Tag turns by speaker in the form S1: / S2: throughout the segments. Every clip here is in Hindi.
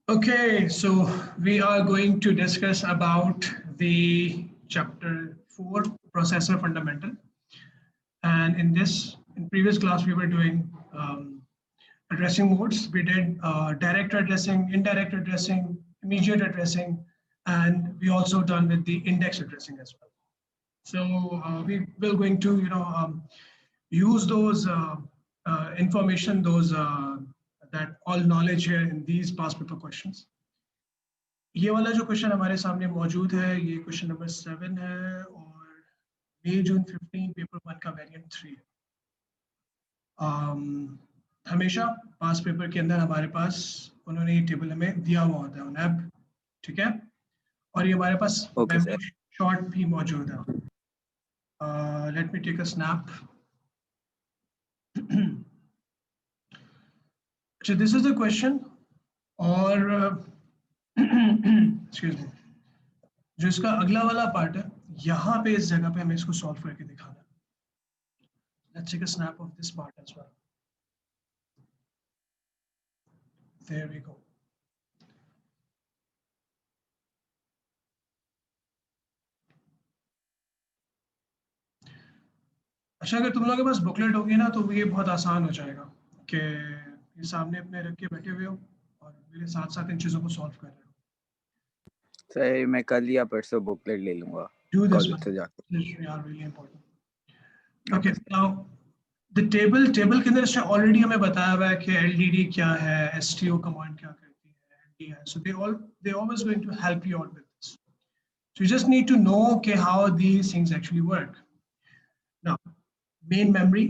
S1: Okay, so we are going to discuss about the chapter 4, processor fundamental. And in previous class, we were doing addressing modes. We did direct addressing, indirect addressing, immediate addressing, and we also done with the index addressing as well. So we will going to, use those information, that all knowledge here in these past paper questions. ये वाला जो क्वेश्चन हमारे सामने मौजूद है ये क्वेश्चन नंबर 7 है और मई जून 15 पेपर 1 का वेरिएंट 3 है। हमेशा पास पेपर के अंदर हमारे पास उन्होंने ये टेबल हमें दिया हुआ होता है उन्हें, ठीक है, और ये हमारे पास मेमोरी शॉर्ट भी मौजूद है। Let me take a snap. अच्छा, दिस इज द क्वेश्चन और एक्सक्यूज मी, जो इसका अगला वाला पार्ट है यहाँ पे इस जगह पे हमें इसको सॉल्व करके दिखाना है। Let's take a snap of this part as well. There we go. अच्छा, अगर तुम लोगों के पास बुकलेट होगी ना तो ये बहुत आसान हो जाएगा कि ये सामने अपने रख के बैठे हुए हो और मेरे साथ साथ इन चीज़ों को सॉल्व कर रहे हो।
S2: सर मैं कल या परसों बुकलेट ले लूंगा
S1: कॉलेज से जाकर। Really important. Okay, now the table के अंदर इसने ऑलरेडी हमें बताया हुआ है कि LDD क्या है, STO कमांड क्या करती है, LD है. So they always going to help you out with this. So you just need to know okay, how these things actually work. Now, main memory,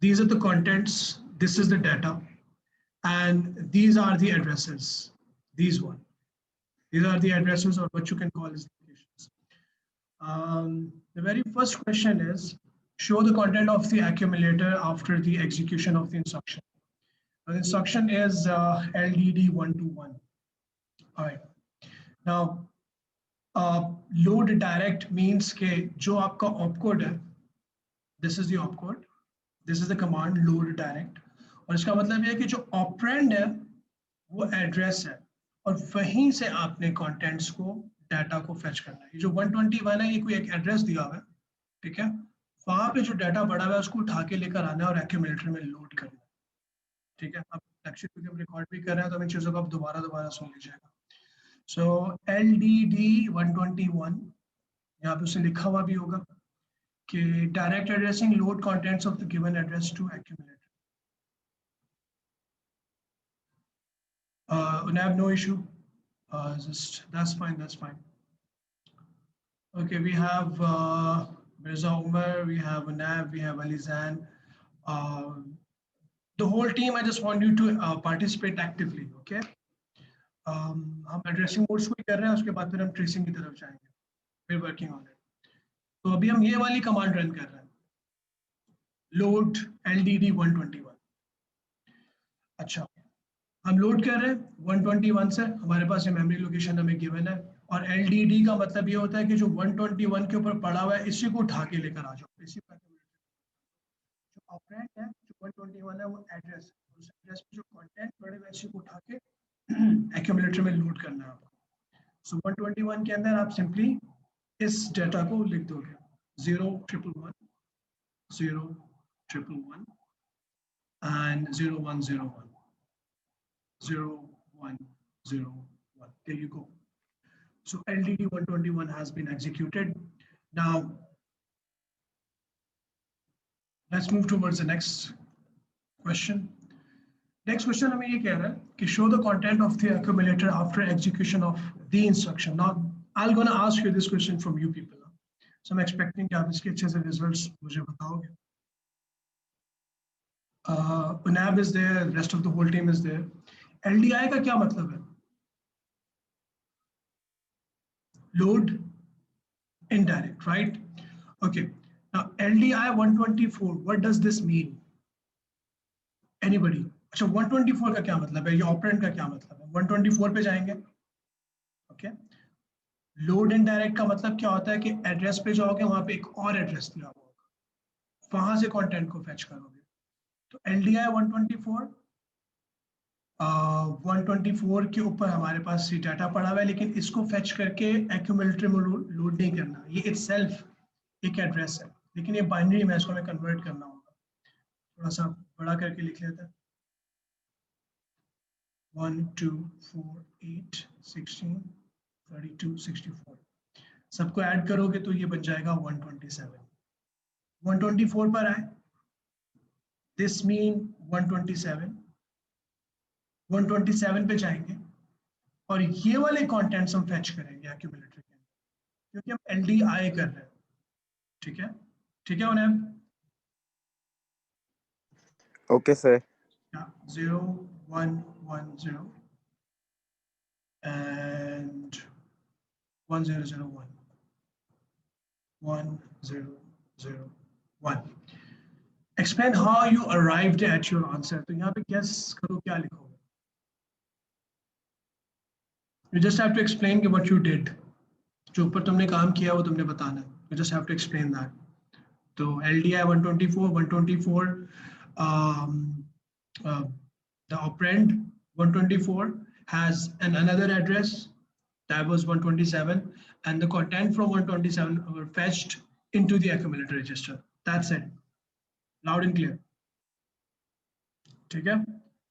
S1: these are the contents, this is the data, and these are the addresses, these are the addresses or what you can call as locations. The very first question is, show the content of the accumulator after the execution of the instruction. The instruction is LDD 121. All right. Now, load direct means कि जो आपका opcode है, this is the opcode, this is the command load direct, और इसका मतलब ये है कि जो operand है वो address है और वहीं से आपने contents को डाटा को फेच करना है। ये जो 121 है ये कोई एक एड्रेस दिया हुआ है, ठीक है, वहां पे जो डाटा पड़ा हुआ है उसको उठा के लेकर आना है और एक्यूमुलेटर में लोड करना है, ठीक है। अब लेक्चर क्योंकि हम रिकॉर्ड भी कर रहे हैं तो इन चीजों को आप दोबारा सुन लीजिएगा। सो LDD 121, यहाँ पे उसे लिखा हुआ भी होगा कि direct addressing load contents of the given address to accumulator. I have no issue. That's fine. Okay, we have Mirza Umar, we have Unab, we have Alizan. The whole team, I just want you to participate actively, okay? हम addressing modes को कर रहे हैं, उसके बाद फिर हम tracing की तरफ जाएंगे. We're working on it. तो अभी हम ये वाली command run कर रहे हैं. Load LDD 121. अच्छा, हम लोड कर रहे हैं 121 से, हमारे पास ये मेमोरी लोकेशन हमें गिवन है और LDD का मतलब ये होता है कि जो 121 के ऊपर पड़ा हुआ है इसी को उठा के लेकर आ जाओ। इसी पर जो ऑपरेंड है जो 121 है वो एड्रेस है, उस एड्रेस पे जो कंटेंट पड़े हुए इसी को उठा के एक्यूमुलेटर में लोड करना है आपको। सो 121 के अंदर आप सिंपली इस डाटा को लिख दोगे 011 011 and 0101 0101. There you go. So LDD 121 has been executed. Now, let's move towards the next question. Next question हमें ये कह रहा है कि show the content of the accumulator after execution of the instruction. Now, I'm gonna ask you this question from you people. So I'm expecting कि आप इसके अच्छे से results मुझे बताओगे. Unab is there, the rest of the whole team is there. LDI का क्या मतलब है? Load indirect, right? Okay. Now LDI 124, what does this mean? Anybody? अच्छा, 124 का क्या मतलब है? ये ऑपरेंड का क्या मतलब है? 124 पे जाएंगे, okay? Load indirect का मतलब क्या होता है कि एड्रेस पे जाओगे वहां पे एक और एड्रेस दिया हुआ होगा, वहां से कंटेंट को फेच करोगे। तो LDI 124 124 के ऊपर हमारे पास ये डाटा पड़ा हुआ है, लेकिन इसको फेच करके एक्यूमुलेटर में लोड नहीं करना। ये इटसेल्फ एक एड्रेस है, लेकिन ये बाइनरी में इसको हमें कन्वर्ट करना होगा। थोड़ा सा बड़ा करके लिख लेते हैं। 1 2 4 8 16 32 64 सबको ऐड करोगे तो ये बन जाएगा 127। 124 पर आए, दिस मीन 127। 127 पे जाएंगे और ये वाले कंटेंट्स हम फेच करेंगे एक्यूमुलेटर के अंदर, क्योंकि हम LDI कर रहे हैं। ठीक है, ठीक है उन्हें।
S2: Okay, sir.
S1: 0 1 1 0 and 1 0 0 1 1 0 0 1। Explain how you arrived at your answer। तो यहाँ पे guess करो क्या लिखोगे। You just have to explain what you did। जो ऊपर तुमने काम किया वो तुमने बताना है। You just have to explain that। तो LDI 124 the operand 124 has another address that was 127, and the content from 127 were fetched into the accumulator register। That's it, loud and clear। ठीक है,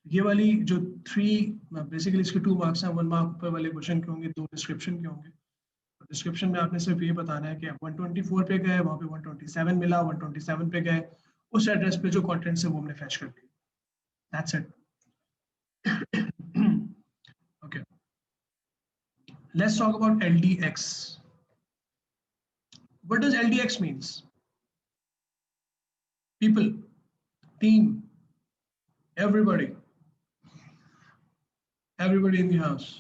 S1: ये वाली जो 3 बेसिकली इसके 2 मार्क्स हैं, 1 मार्क ऊपर वाले क्वेश्चन के होंगे, 2 डिस्क्रिप्शन के होंगे। डिस्क्रिप्शन में आपने सिर्फ ये बताना है कि आप 124 पे गए, वहाँ पे 127 मिला, 127 पे गए, उस एड्रेस पे जो कंटेंट्स है वो हमने फैच कर दिए। That's it। Okay, let's talk about LDX। What does LDX means? People, team, everybody in the house।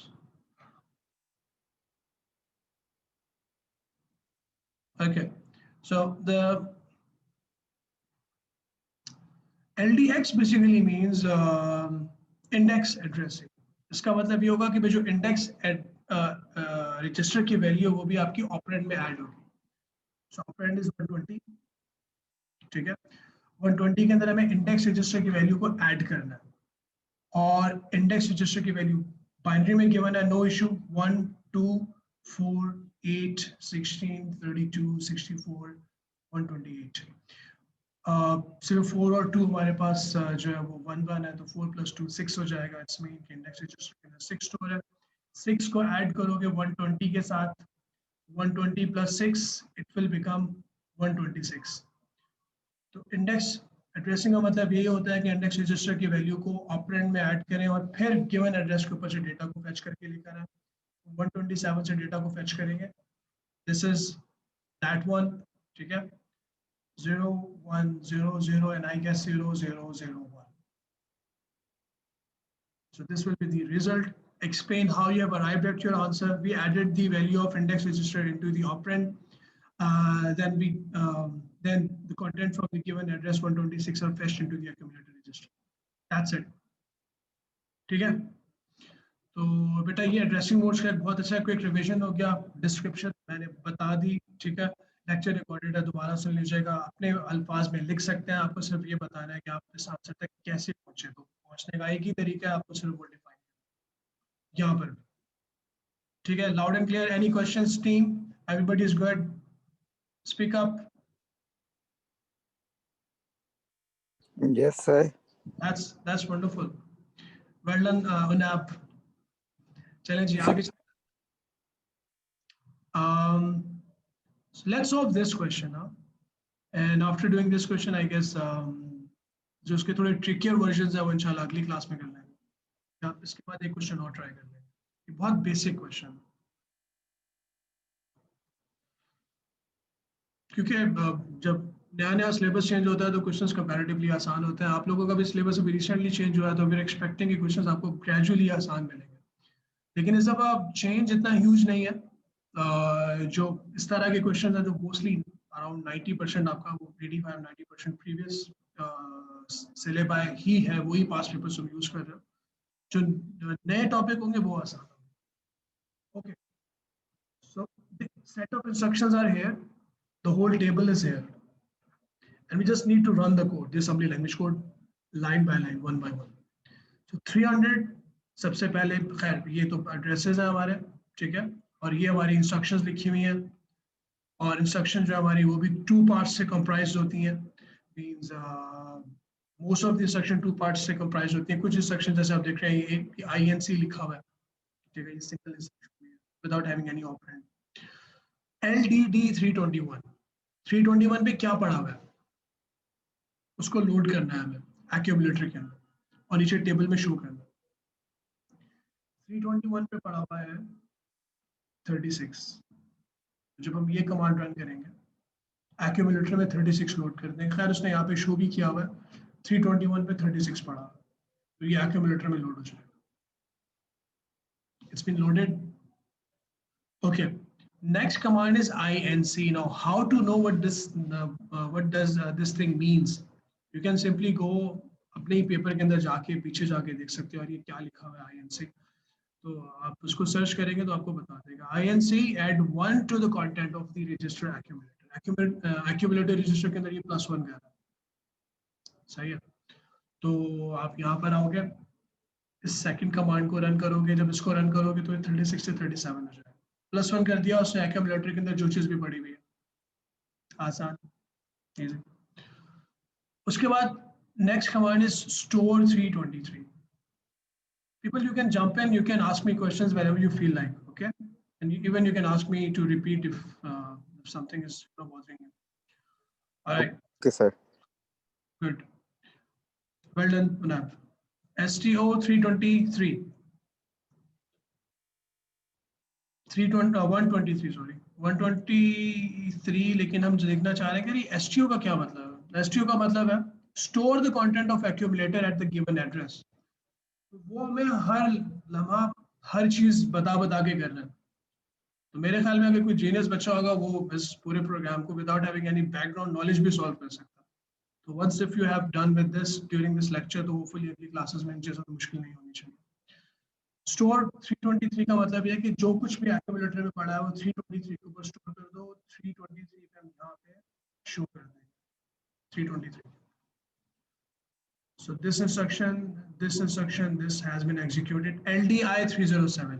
S1: Okay, so the LDX basically means index addressing। इसका मतलब ये होगा कि जो इंडेक्स रजिस्टर की वैल्यू वो भी आपकी ऑपरेंड में ऐड होगी। सो ऑपरेंड इज 120। ठीक है, 120 के अंदर हमें इंडेक्स रजिस्टर की वैल्यू को ऐड करना है, और इंडेक्स रजिस्टर की वैल्यू बाइनरी में गिवन है, नो इशू। 1 2 4 8 16 32 64 128। सिर्फ 4 और 2 हमारे पास जो है वो 1 1 है, तो 4 + 2 6 हो जाएगा। इट्स मीन कि इंडेक्स रजिस्टर के अंदर 6 स्टोर है। 6 को ऐड करोगे 120 के साथ, 120 + 6 इट विल बिकम 126। तो इंडेक्स एड्रेसिंग का मतलब यही होता है कि इंडेक्स रजिस्टर की वैल्यू को ऑपरेंड में ऐड करें और फिर गिवन एड्रेस के ऊपर से डेटा को फेच करके लेकर आए। 127 से डेटा को फेच करेंगे, दिस इज दैट वन। ठीक है, 0 1 0 0 and I guess 0 0 0 1। So this will be the result। Explain how you have arrived at your answer। We added the value of index register into the operand, then the content from the given address 126 are fetched into the accumulator register। That's it। ठीक है, तो बेटा ये एड्रेसिंग मोड्स का बहुत अच्छा क्विक रिवीजन हो गया। डिस्क्रिप्शन मैंने बता दी। ठीक है, लेक्चर रिकॉर्डेड है, दोबारा सुन लीजिएगा। अपने अल्फाज में लिख सकते हैं, आपको सिर्फ ये बताना है कि आप इस आंसर तक कैसे पहुंचे। तो पहुंचने का एक ही तरीका है, आपको सिर्फ वो डिफाइन यहाँ पर। ठीक है, loud and clear. Any questions team? Everybody is good? Speak up.
S2: Yes, sir.
S1: That's wonderful। Well done, Unab। चलें जी आगे। So let's solve this question now, and after doing this question I guess जो उसके थोड़े ट्रिकियर वर्जन्स है वो इंशाल्लाह अगली क्लास में कर लेंगे। आप इसके बाद एक क्वेश्चन और ट्राई कर लेंगे, ये बहुत बेसिक क्वेश्चन, क्योंकि जब नया नया सिलेबस चेंज होता है तो क्वेश्चंस कंपैरेटिवली आसान होते हैं। आप लोगों का भी सिलेबस अभी रिसेंटली चेंज हुआ है, तो वी आर एक्सपेक्टिंग कि क्वेश्चंस आपको ग्रेजुअली आसान मिलेंगे, लेकिन इस दफा चेंज इतना ह्यूज नहीं है। जो इस तरह के क्वेश्चन है जो मोस्टली अराउंड 90% आपका वो 85-90% प्रीवियस सिलेबाई ही है, वही पास्ट पेपर तुम यूज कर रहे हो। जो नए टॉपिक होंगे वो आसान होंगे। Okay, so set of instructions are here, the whole table is here, and we just need to run the code, the assembly language code, line by line, one by one। So 300 सबसे पहले खैर ये तो एड्रेसेस है हमारे, ठीक है, और ये हमारी इंस्ट्रक्शंस लिखी हुई हैं, और इंस्ट्रक्शन जो हमारी वो भी 2 पार्ट्स से कंप्राइज होती हैं, means most of the instruction 2 parts से कंप्राइज होती हैं। कुछ इंस्ट्रक्शन जैसे आप देख रहे हैं ये INC लिखा हुआ है, ठीक है, ये सिंपल इंस्ट्रक्शन है without having any operand. LDD 321 पे क्या पड़ा हुआ है, उसको लोड करना है हमें एक्यूमुलेटर के अंदर और नीचे टेबल में शो करना है। 321 पे पड़ा हुआ है 36। जब हम ये कमांड रन करेंगे एक्यूमुलेटर में 36 लोड कर देंगे। खैर उसने यहाँ पे शो भी किया हुआ है 321 पे 36 पड़ा, तो ये एक्यूमुलेटर में लोड हो जाएगा। It's been loaded. Okay. Next command is INC. Now, how to know what does this thing means? You can simply go अपने ही पेपर के अंदर जाके पीछे जाके देख सकते हो और ये क्या लिखा हुआ है INC। तो आप उसको सर्च करेंगे तो आपको बता देगा। INC add 1 to the content of the register accumulator। accumulator register के अंदर ये +1 गया था, सही है। तो आप यहाँ पर आओगे, इस सेकंड कमांड को रन करोगे, जब इसको रन करोगे तो 36 से 37 हो जाएगा। +1 कर दिया उसने एक्यूमुलेटर के अंदर, जो चीज भी पड़ी हुई है, आसान, इजी। उसके बाद next command is store 323। People, you can jump in, you can ask me questions wherever you feel like, okay? And even you can ask me to repeat if something is bothering you. All right.
S2: Okay, sir.
S1: Good. Well done, Punab. STO 323. 123 sorry 123, लेकिन हम देखना चाह रहे हैं कि STO का क्या मतलब है। STO का मतलब है store the content of accumulator at the given address. वो हमें हर लम्हा हर चीज बता के करना है। तो मेरे ख्याल में अगर कोई जीनियस बच्चा होगा वो इस पूरे प्रोग्राम को without having any background knowledge भी सॉल्व कर सकता है। तो once if you have done with this during this lecture, तो होपफुली अगली क्लासेस में इन चीजों को मुश्किल नहीं होनी चाहिए। स्टोर 323 का मतलब यह है कि जो कुछ भी एक्यूमुलेटर में पड़ा है वो 323 के ऊपर स्टोर कर दो। 323 पे हम यहाँ पे शो कर देंगे 323। So this instruction, this has been executed. LDI 307.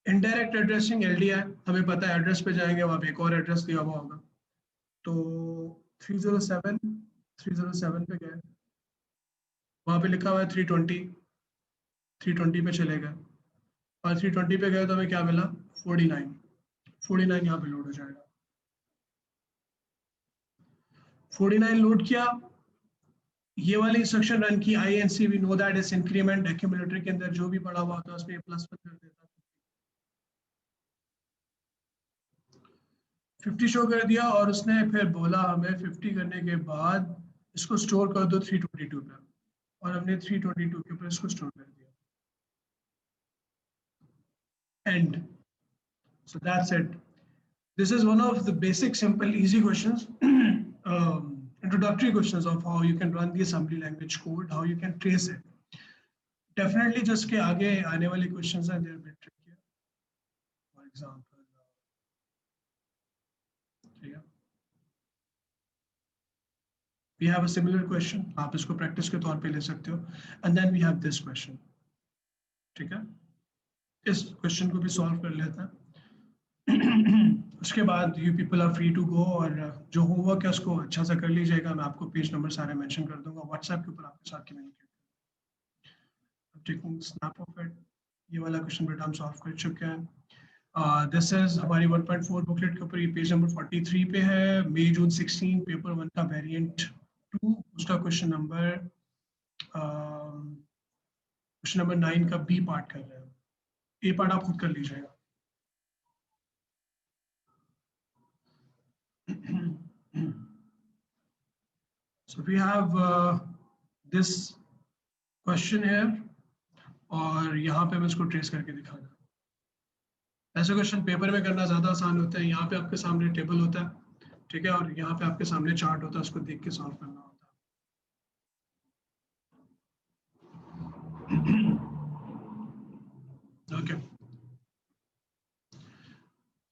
S1: Indirect addressing LDI, हमें पता है एड्रेस पे जाएंगे वहाँ पे एक और एड्रेस दिया हुआ होगा। तो 307 पे गए, वहाँ पे लिखा हुआ है 320 पे चले गए और 320 पे गए तो हमें क्या मिला 49 यहाँ पे लोड हो जाएगा। 49 लोड किया, ये वाली इंस्ट्रक्शन रन की INC, we know that is increment. Accumulator के अंदर जो भी पड़ा हुआ था उसमें +1 कर देता, 50 शो कर दिया और उसने फिर बोला हमें 50 करने के बाद इसको स्टोर कर दो 322 पे, और हमने 322 के ऊपर इसको स्टोर कर दिया। And so that's it. This is one of the basic, simple, easy questions, introductory questions of how you can run the assembly language code, how you can trace it. Definitely, just के आगे आने वाले questions हैं, they're a bit trickier. For example, yeah, we have a similar question. आप इसको practice के तौर पे ले सकते हो. And then we have this question. ठीक है? इस question को भी solve कर लेते हैं. उसके बाद you people are free to go, और जो होमवर्क है उसको अच्छा सा कर लीजिएगा। मैं आपको पेज नंबर सारे मेंशन कर दूंगा व्हाट्सएप के ऊपर, आपके साथ कम्युनिकेट करूंगा। टेकिंग स्नैप ऑफ इट, ये वाला क्वेश्चन बेटा हम सॉल्व कर चुके हैं। दिस इज हमारी 1.4 बुकलेट के ऊपर, ये पेज नंबर 43 पे है। मई जून 16 पेपर 1 का वेरिएंट 2, उसका क्वेश्चन नंबर 9 का बी पार्ट कर रहे हैं। ए पार्ट आप खुद कर लीजिएगा। So we have this question here, और यहाँ पे मैं इसको ट्रेस करके दिखाना। ऐसे क्वेश्चन पेपर में करना ज़्यादा आसान होता है। यहाँ पे आपके सामने टेबल होता है, ठीक है, और यहाँ पे आपके सामने चार्ट होता है, उसको देख के सॉल्व करना होता है। ओके,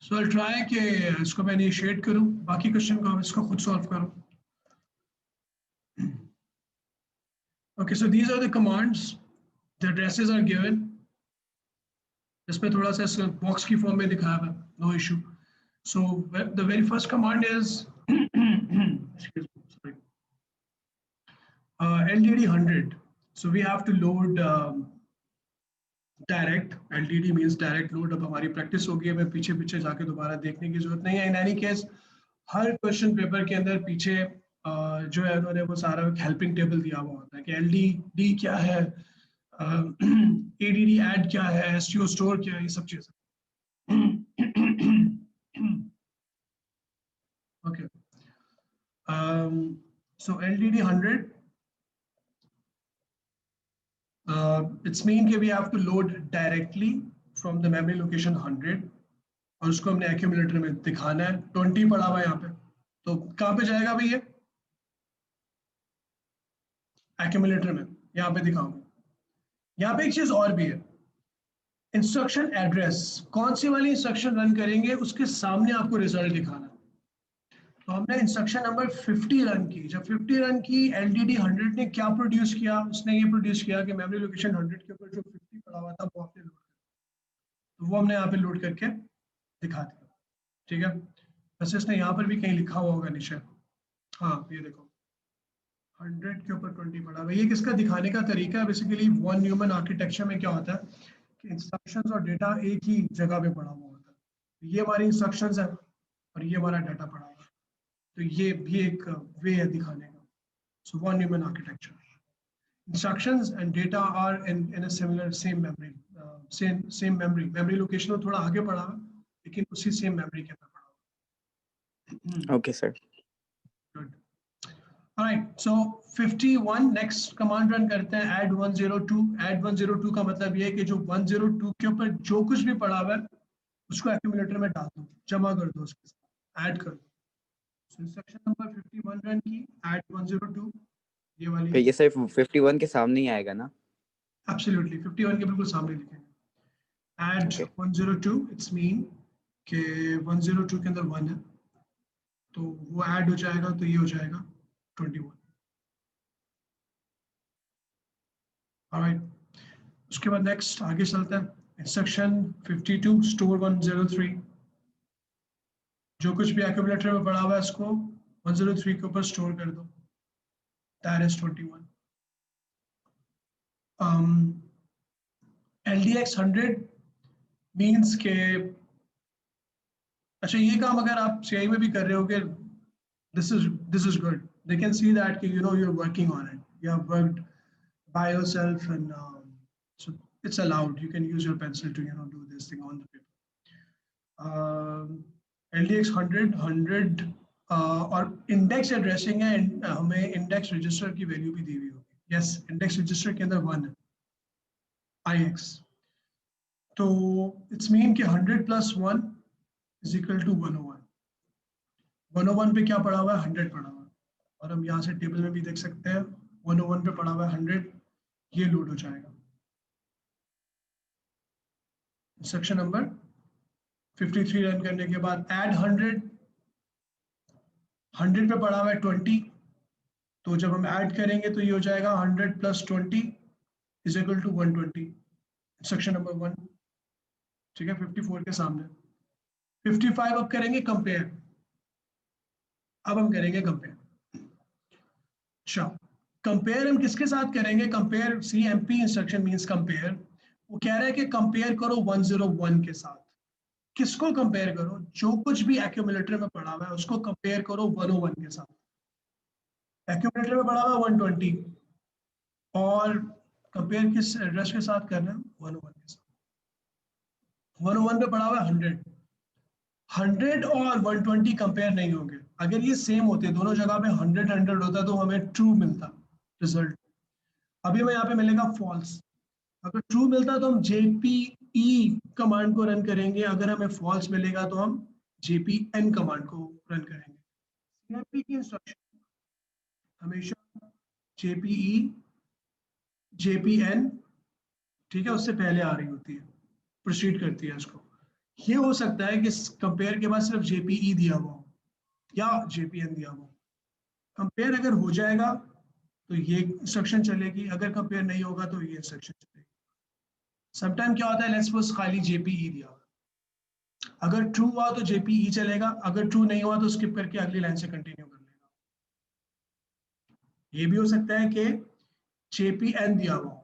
S1: सो I'll try कि इसको मैं इनिशिएट करूँ, बाकी क्वेश्चन को आप इसको खुद सॉल्व करो। Okay, so these are the commands the addresses are given, इसमें थोड़ा सा बॉक्स की फॉर्म में दिखाया हुआ, no issue. So the very first command is sorry, LDD 100. So we have to load direct. LDD means direct load. अब हमारी प्रैक्टिस होगी, हमें पीछे पीछे जाके दोबारा देखने की जरूरत नहीं है. In any case her question paper के अंदर पीछे जो है उन्होंने वो सारा हेल्पिंग टेबल दिया हुआ होता है कि LDD क्या है, ADD ऐड क्या है, STO स्टोर क्या है, ये सब चीजें. Okay. So LDD 100, it's mean कि we have to load directly from the memory location 100 और उसको हमने accumulator में दिखाना है. 20 पड़ा हुआ है यहाँ पे, तो कहाँ पे जाएगा भाई ये? accumulator में, यहाँ पे दिखाऊंगा. यहाँ पे एक चीज और भी है, इंस्ट्रक्शन एड्रेस. कौन सी वाली इंस्ट्रक्शन रन करेंगे उसके सामने आपको रिजल्ट दिखाना. तो हमने इंस्ट्रक्शन नंबर 50 रन की. जब 50 रन की, LDD 100 ने क्या प्रोड्यूस किया? उसने ये प्रोड्यूस किया कि मेमोरी लोकेशन 100 के ऊपर जो 50 पड़ा हुआ था वो आपने लोड किया. तो वो हमने यहाँ पे लोड करके दिखा दिया. ठीक है. वैसे इसने यहाँ पर भी कहीं लिखा हुआ होगा नीचे. हाँ ये देखो 100 के ऊपर 20 पड़ा हुआ. ये किसका दिखाने का तरीका है? बेसिकली वॉन न्यूमन आर्किटेक्चर में क्या होता है कि इंस्ट्रक्शंस और डेटा एक ही जगह पे पड़ा हुआ होता है. ये हमारी इंस्ट्रक्शंस है और ये हमारा डाटा पड़ा हुआ है. तो ये भी एक वे है दिखाने का. So von Neumann architecture, instructions and data are in a similar same memory, same memory location में थोड़ा आगे पड़ा हुआ लेकिन उसी सेम मेमोरी के अंदर पड़ा हुआ.
S2: Okay sir.
S1: Good. Alright, so 51 next command run करते हैं add 102. add 102 का मतलब ये है कि जो 102 के ऊपर जो कुछ भी पड़ा हुआ है उसको एक्यूमुलेटर में डाल दो, जमा कर दो, उसके साथ ऐड कर दो. So इंस्ट्रक्शन नंबर 51 रन की, add 102, ये वाली.
S2: ये सिर्फ 51 के सामने ही आएगा ना?
S1: Absolutely, 51 के बिल्कुल सामने लिखेंगे. add
S2: Okay.
S1: 102, it's mean कि 102 के अंदर 1 है तो वो ऐड हो जाएगा, तो ये हो जाएगा 21. Alright. उसके बाद नेक्स्ट आगे चलते हैं. Instruction 52 store 103. जो कुछ भी एक्यूमुलेटर में पड़ा हुआ है इसको 103 के ऊपर स्टोर कर दो. That is 21. LDX 100 मींस के, अच्छा ये काम अगर आप CI में भी कर रहे हो कि this is good. They can see that you know you're working on it. You have worked by yourself and so it's allowed. You can use your pencil to do this thing on the paper. LDX 100 और इंडेक्स एड्रेसिंग है. हमें इंडेक्स रजिस्टर की वैल्यू भी दी हुई होगी. यस, इंडेक्स रजिस्टर के अंदर 1 है, IX. तो इट्स मीन कि 100 + 1 = 101. 101 पे क्या पड़ा हुआ है? 100 पड़ा हुआ है. और हम यहाँ से टेबल में भी देख सकते हैं 101 पे पड़ा हुआ है 100. ये लोड हो जाएगा. इंस्ट्रक्शन नंबर 53 रन करने के बाद ऐड 100 पे पड़ा हुआ है 20. तो जब हम ऐड करेंगे तो ये हो जाएगा 100 + 20 = 120. Instruction number 1. ठीक है, 54 के सामने. 55 अब करेंगे कंपेयर. अब हम करेंगे कंपेयर. अच्छा, कंपेयर हम किसके साथ करेंगे? Compare CMP instruction means compare. वो कह रहा है कि कंपेयर करो 101 के साथ. किसको कंपेयर करो? जो कुछ भी एक्यूमुलेटर में पड़ा हुआ है उसको कंपेयर करो 101 के साथ. एक्यूमुलेटर में पड़ा हुआ है 120 और कंपेयर किस एड्रेस के साथ करना है? 101 के साथ. 101 पे पड़ा हुआ है 100. 100 और 120 कंपेयर नहीं होंगे. अगर ये सेम होते, दोनों जगह पे 100 होता तो हमें ट्रू मिलता रिजल्ट. अभी हमें यहाँ पे मिलेगा फॉल्स. अगर ट्रू मिलता तो हम JPE कमांड को रन करेंगे. अगर हमें फॉल्स मिलेगा तो हम JPN कमांड को रन करेंगे. CMP की इंस्ट्रक्शन हमेशा JPE JPN, ठीक है, उससे पहले आ रही होती है, प्रोसीड करती है इसको. ये हो सकता है कि कंपेयर के बाद सिर्फ JPE दिया हुआ हो या JPN दिया हुआ हो. कंपेयर अगर हो जाएगा तो ये इंस्ट्रक्शन चलेगी, अगर कंपेयर नहीं होगा तो ये इंस्ट्रक्शन चलेगी. समटाइम क्या होता है, लेट्स सपोज खाली JPE दिया हुआ, अगर ट्रू हुआ तो JPE चलेगा, अगर ट्रू नहीं हुआ तो स्किप करके अगली लाइन से कंटिन्यू कर लेगा। ये भी हो सकता है कि JPN दिया हुआ हो,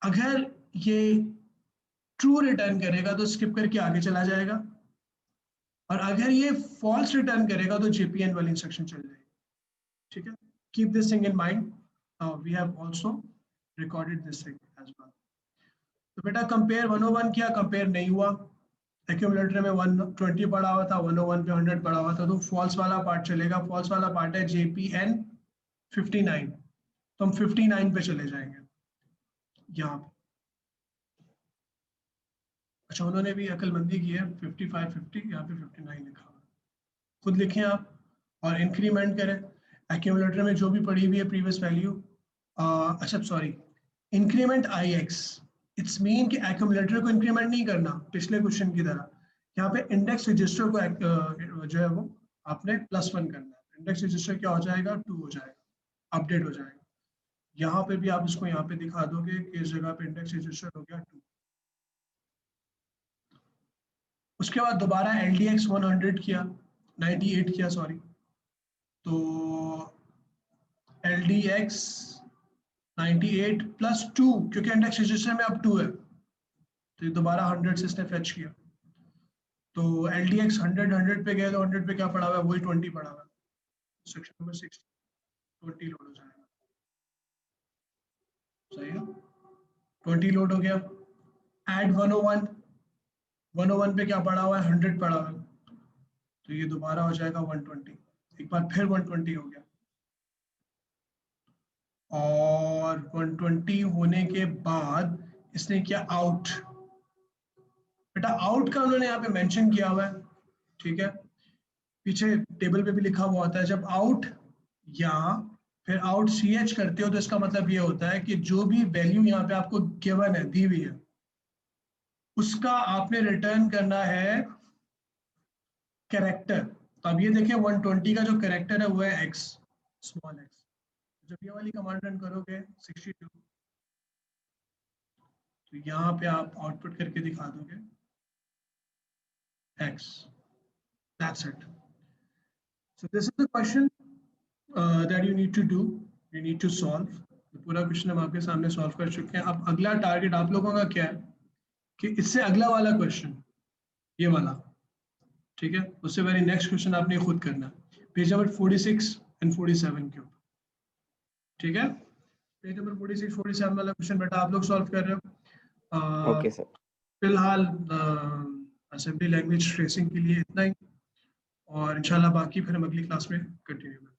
S1: अगर ये ट्रू रिटर्न करेगा तो स्किप करके आगे चला जाएगा, और अगर ये फॉल्स रिटर्न करेगा तो JPN वाली इंस्ट्रक्शन चल जाएगी। ठीक है, keep this thing in mind, we have also recorded this thing as well. तो बेटा कंपेयर 101 किया, कंपेयर नहीं हुआ, एक्यूमुलेटर में 120 पड़ा हुआ था, 101 पे 100 पड़ा हुआ था, तो फॉल्स वाला पार्ट चलेगा। फॉल्स वाला पार्ट है JPN 59, तो हम 59 पे चले जाएंगे यहाँ पे। अच्छा, उन्होंने भी अकलमंदी की है, 55 50 यहाँ पे 59 लिखा हुआ है, खुद लिखें आप और इंक्रीमेंट करें। एक्यूमुलेटर में जो भी पड़ी हुई है प्रीवियस वैल्यू, अच्छा sorry, increment IX, it's mean कि एक्यूमुलेटर को इंक्रीमेंट नहीं करना पिछले क्वेश्चन की तरह, यहाँ पे इंडेक्स रजिस्टर को जो है वो आपने +1 करना है। इंडेक्स रजिस्टर क्या हो जाएगा, 2 हो जाएगा, अपडेट हो जाएगा। यहाँ पे भी आप इसको यहाँ पे दिखा दोगे कि इस जगह पे इंडेक्स रजिस्टर हो गया 2। उसके बाद दोबारा LDX 100 किया, 98 किया सॉरी, तो LDX 98 + 2, क्योंकि इंडेक्स रजिस्टर में अब 2 है, तो ये दोबारा 100 से इसने फेच किया। तो LDX 100 पे गए तो 100 पे क्या पड़ा हुआ है, वही 20 पड़ा हुआ है, सेक्शन नंबर 6 20 लोड हो जाएगा। सही है, 20 लोड हो गया। ऐड 101, 101 पे क्या पड़ा हुआ है, 100 पड़ा हुआ है, तो ये दोबारा हो जाएगा 120, एक बार फिर 120 हो गया, और 120 होने के बाद इसने किया आउट। बेटा आउट का उन्होंने यहाँ पे मेंशन किया हुआ है, ठीक है, पीछे टेबल पे भी लिखा हुआ होता है। जब आउट या फिर आउट CH करते हो तो इसका मतलब ये होता है कि जो भी वैल्यू यहाँ पे आपको गिवन है, दी हुई है, उसका आपने रिटर्न करना है कैरेक्टर। तो अब ये देखिए 120 का जो कैरेक्टर है वो है x, स्मॉल x। जब ये वाली कमांड रन करोगे 62, तो यहाँ पे आप आउटपुट करके दिखा दोगे x, that's it. So this is the question that you need to do, you need to solve. पूरा क्वेश्चन हम आपके सामने सॉल्व कर चुके हैं। अब अगला टारगेट आप लोगों का क्या है कि इससे अगला वाला क्वेश्चन, ये वाला, ठीक है, उससे पहले नेक्स्ट क्वेश्चन आपने खुद करना है, पेज नंबर 46 एंड 47 के ऊपर। ठीक है, पेज नंबर 46 47 वाला क्वेश्चन बेटा आप लोग सॉल्व कर रहे हो।
S2: Okay sir.
S1: फिलहाल असेंबली लैंग्वेज ट्रेसिंग के लिए इतना ही, और इंशाल्लाह बाकी फिर हम अगली क्लास में कंटिन्यू करेंगे।